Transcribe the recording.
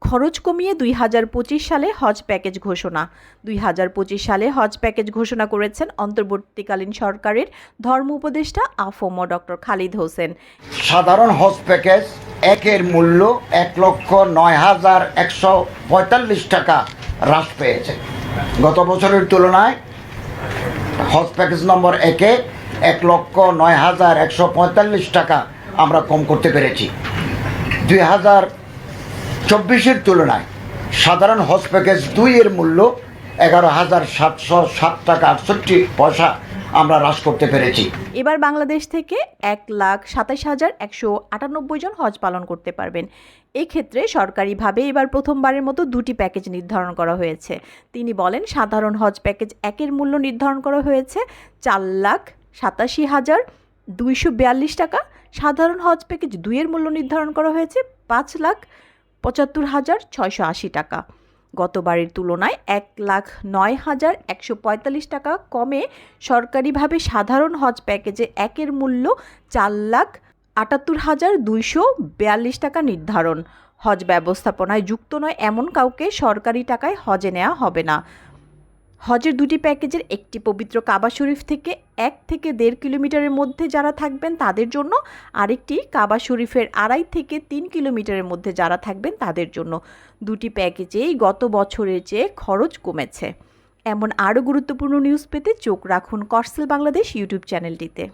খরচ কমিয়ে ২০২৫ সালে হজ প্যাকেজ ঘোষণা। ২০২৫ সালে হজ প্যাকেজ ঘোষণা করেছেন অন্তর্বর্তীকালীন সরকারের ধর্ম উপদেষ্টা আফম ডক্টর খালিদ হোসেন। সাধারণ হজ প্যাকেজ একের মূল্য ১,০৯,১৪৫ টাকা হ্রাস পেয়েছে। গত বছরের তুলনায় হজ প্যাকেজ নম্বর 1-এ ১,০৯,১৪৫ টাকা আমরা কম করতে পেরেছি। ২০২৪-এর তুলনায় সাধারণ হজ প্যাকেজ 2-এর মূল্য ১১,৭০৭ টাকা ৬৮ পয়সা আমরা হ্রাস করতে পেরেছি। এবার বাংলাদেশ থেকে ১,২৭,১৯৮ জন হজ পালন করতে পারবেন। এক্ষেত্রে সরকারিভাবে এবার প্রথমবারের মতো 2টি প্যাকেজ নির্ধারণ করা হয়েছে। তিনি বলেন, সাধারণ হজ প্যাকেজ 1-এর মূল্য নির্ধারণ করা হয়েছে 4,87,242 টাকা। সাধারণ হজ প্যাকেজ 2-এর মূল্য নির্ধারণ করা হয়েছে 5,75,680 টাকা। গতবারের তুলনায় 1,09,145 টাকা কমে সরকারিভাবে সাধারণ হজ প্যাকেজে 1-এর মূল্য 4,78,242 টাকা নির্ধারণ। হজ ব্যবস্থাপনায় যুক্ত নয় এমন কাউকে সরকারি টাকায় হজে নেওয়া হবে না। হজের 2টি প্যাকেজের একটি পবিত্র কাবা শরীফ থেকে 1 থেকে 1.5 কিলোমিটারের মধ্যে যারা থাকবেন তাদের জন্য, আরেকটি কাবা শরীফের 2.5 থেকে 3 কিলোমিটারের মধ্যে যারা থাকবেন তাদের জন্য। 2টি প্যাকেজেই গত বছরের চেয়ে খরচ কমেছে। এমন আরও গুরুত্বপূর্ণ নিউজ পেতে চোখ রাখুন করসেল বাংলাদেশ ইউটিউব চ্যানেলটিতে।